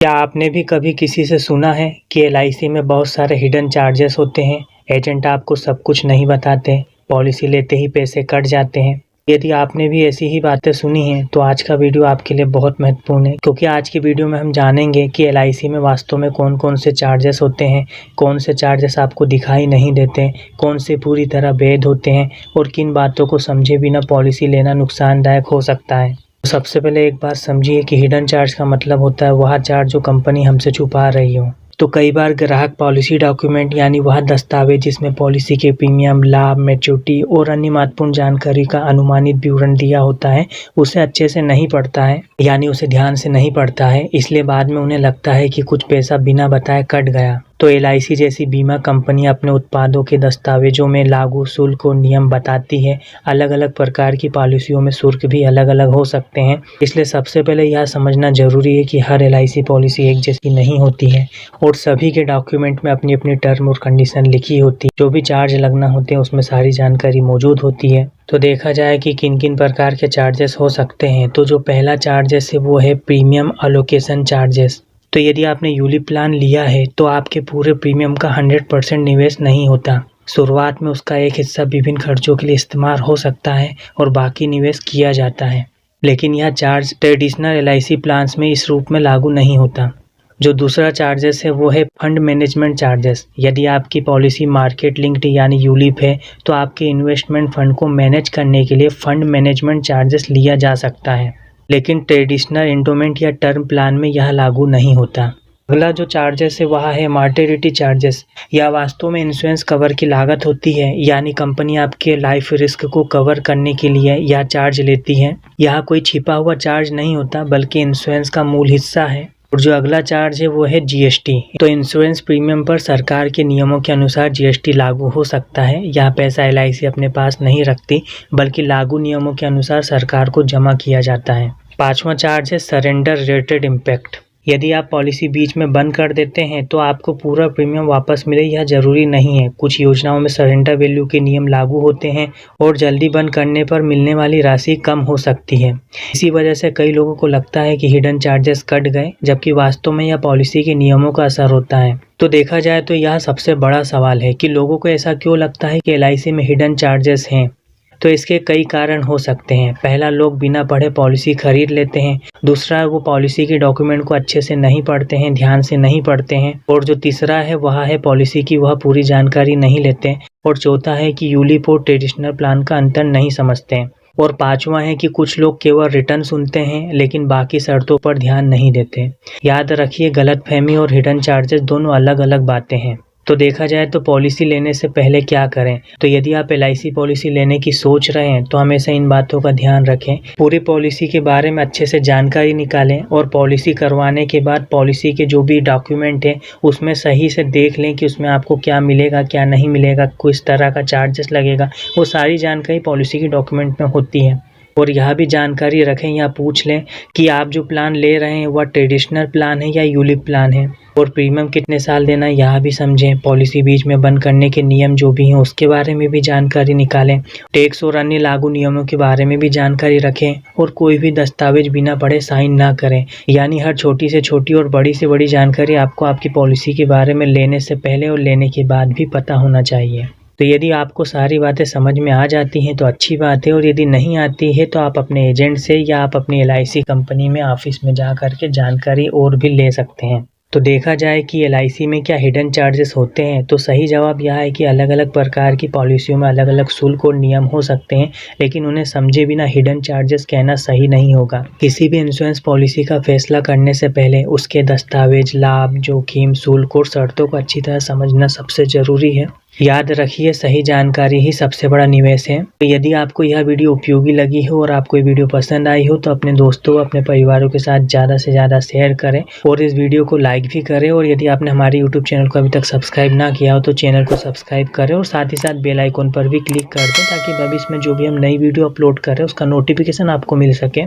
क्या आपने भी कभी किसी से सुना है कि एलआईसी में बहुत सारे हिडन चार्जेस होते हैं? एजेंट आपको सब कुछ नहीं बताते, पॉलिसी लेते ही पैसे कट जाते हैं। यदि आपने भी ऐसी ही बातें सुनी हैं तो आज का वीडियो आपके लिए बहुत महत्वपूर्ण है, क्योंकि आज की वीडियो में हम जानेंगे कि एलआईसी में वास्तव में कौन कौन से चार्जेस होते हैं, कौन से चार्जेस आपको दिखाई नहीं देते, कौन से पूरी तरह वैध होते हैं और किन बातों को समझे बिना पॉलिसी लेना नुकसानदायक हो सकता है। सबसे पहले एक बात समझिए कि हिडन चार्ज का मतलब होता है वह चार्ज जो कंपनी हमसे छुपा रही हो। तो कई बार ग्राहक पॉलिसी डॉक्यूमेंट यानी वह दस्तावेज जिसमें पॉलिसी के प्रीमियम, लाभ, मैच्योरिटी और अन्य महत्वपूर्ण जानकारी का अनुमानित विवरण दिया होता है, उसे अच्छे से नहीं पढ़ता है, यानी उसे ध्यान से नहीं पढ़ता है, इसलिए बाद में उन्हें लगता है कि कुछ पैसा बिना बताए कट गया। तो एलआईसी जैसी बीमा कंपनी अपने उत्पादों के दस्तावेजों में लागू शुल्क और नियम बताती है। अलग अलग प्रकार की पॉलिसियों में शुल्क भी अलग अलग हो सकते हैं, इसलिए सबसे पहले यह समझना जरूरी है कि हर एलआईसी पॉलिसी एक जैसी नहीं होती है और सभी के डॉक्यूमेंट में अपनी अपनी टर्म और कंडीशन लिखी होती है। जो भी चार्ज लगना होते हैं उसमें सारी जानकारी मौजूद होती है। तो देखा जाए कि किन किन प्रकार के चार्जेस हो सकते हैं, तो जो पहला चार्जेस है वो है प्रीमियम अलोकेशन चार्जेस। तो यदि आपने यूलिप प्लान लिया है तो आपके पूरे प्रीमियम का 100% निवेश नहीं होता। शुरुआत में उसका एक हिस्सा विभिन्न खर्चों के लिए इस्तेमाल हो सकता है और बाकी निवेश किया जाता है, लेकिन यह चार्ज ट्रेडिशनल एलआईसी प्लान्स में इस रूप में लागू नहीं होता। जो दूसरा चार्जेस है वो है फंड मैनेजमेंट चार्जेस। यदि आपकी पॉलिसी मार्केट लिंक्ड यानी यूलिप है तो आपके इन्वेस्टमेंट फंड को मैनेज करने के लिए फंड मैनेजमेंट चार्जेस लिया जा सकता है, लेकिन ट्रेडिशनल एंडोमेंट या टर्म प्लान में यह लागू नहीं होता। अगला जो चार्जेस है वह है मॉर्टेलिटी चार्जेस। यह वास्तव में इंश्योरेंस कवर की लागत होती है, यानी कंपनी आपके लाइफ रिस्क को कवर करने के लिए यह चार्ज लेती है। यह कोई छिपा हुआ चार्ज नहीं होता बल्कि इंश्योरेंस का मूल हिस्सा है। और जो अगला चार्ज है वो है जीएसटी। तो इंश्योरेंस प्रीमियम पर सरकार के नियमों के अनुसार जीएसटी लागू हो सकता है। यह पैसा एलआईसी अपने पास नहीं रखती, बल्कि लागू नियमों के अनुसार सरकार को जमा किया जाता है। पांचवा चार्ज है सरेंडर रिलेटेड इम्पैक्ट। यदि आप पॉलिसी बीच में बंद कर देते हैं तो आपको पूरा प्रीमियम वापस मिले यह जरूरी नहीं है। कुछ योजनाओं में सरेंडर वैल्यू के नियम लागू होते हैं और जल्दी बंद करने पर मिलने वाली राशि कम हो सकती है। इसी वजह से कई लोगों को लगता है कि हिडन चार्जेस कट गए, जबकि वास्तव में यह पॉलिसी के नियमों का असर होता है। तो देखा जाए तो यह सबसे बड़ा सवाल है कि लोगों को ऐसा क्यों लगता है कि एलआईसी में हिडन चार्जेस हैं। तो इसके कई कारण हो सकते हैं। पहला, लोग बिना पढ़े पॉलिसी खरीद लेते हैं। दूसरा, वो पॉलिसी के डॉक्यूमेंट को अच्छे से नहीं पढ़ते हैं, ध्यान से नहीं पढ़ते हैं। और जो तीसरा है वह है पॉलिसी की वह पूरी जानकारी नहीं लेते। और चौथा है कि यूलिप और ट्रेडिशनल प्लान का अंतर नहीं समझते हैं। और पांचवा है कि कुछ लोग केवल रिटर्न सुनते हैं लेकिन बाकी शर्तों पर ध्यान नहीं देते। याद रखिए, गलतफहमी और हिडन चार्जेस दोनों अलग अलग बातें हैं। तो देखा जाए तो पॉलिसी लेने से पहले क्या करें। तो यदि आप एलआईसी पॉलिसी लेने की सोच रहे हैं तो हमेशा इन बातों का ध्यान रखें। पूरी पॉलिसी के बारे में अच्छे से जानकारी निकालें और पॉलिसी करवाने के बाद पॉलिसी के जो भी डॉक्यूमेंट है उसमें सही से देख लें कि उसमें आपको क्या मिलेगा, क्या नहीं मिलेगा, किस तरह का चार्जेस लगेगा। वो सारी जानकारी पॉलिसी के डॉक्यूमेंट में होती है। और यह भी जानकारी रखें या पूछ लें कि आप जो प्लान ले रहे हैं वह ट्रेडिशनल प्लान है या यूलिप प्लान है, और प्रीमियम कितने साल देना है यह भी समझें। पॉलिसी बीच में बंद करने के नियम जो भी हैं उसके बारे में भी जानकारी निकालें। टैक्स और अन्य लागू नियमों के बारे में भी जानकारी रखें और कोई भी दस्तावेज बिना पढ़े साइन ना करें। यानी हर छोटी से छोटी और बड़ी से बड़ी जानकारी आपको आपकी पॉलिसी के बारे में लेने से पहले और लेने के बाद भी पता होना चाहिए। तो यदि आपको सारी बातें समझ में आ जाती हैं तो अच्छी बात है, और यदि नहीं आती है तो आप अपने एजेंट से या आप अपनी एलआईसी कंपनी में ऑफिस में जा कर के जानकारी और भी ले सकते हैं। तो देखा जाए कि एलआईसी में क्या हिडन चार्जेस होते हैं, तो सही जवाब यह है कि अलग अलग प्रकार की पॉलिसियों में अलग अलग शुल्क और नियम हो सकते हैं, लेकिन उन्हें समझे बिना हिडन चार्जेस कहना सही नहीं होगा। किसी भी इंश्योरेंस पॉलिसी का फैसला करने से पहले उसके दस्तावेज, लाभ, जोखिम, शुल्क और शर्तों को अच्छी तरह समझना सबसे जरूरी है। याद रखिए, सही जानकारी ही सबसे बड़ा निवेश है। तो यदि आपको यह वीडियो उपयोगी लगी हो और आपको ये वीडियो पसंद आई हो तो अपने दोस्तों, अपने परिवारों के साथ ज़्यादा से ज़्यादा शेयर करें और इस वीडियो को लाइक भी करें। और यदि आपने हमारे यूट्यूब चैनल को अभी तक सब्सक्राइब ना किया हो तो चैनल को सब्सक्राइब करें और साथ ही साथ बेल आइकन पर भी क्लिक कर दें, ताकि भविष्य में जो भी हम नई वीडियो अपलोड करें उसका नोटिफिकेशन आपको मिल सके।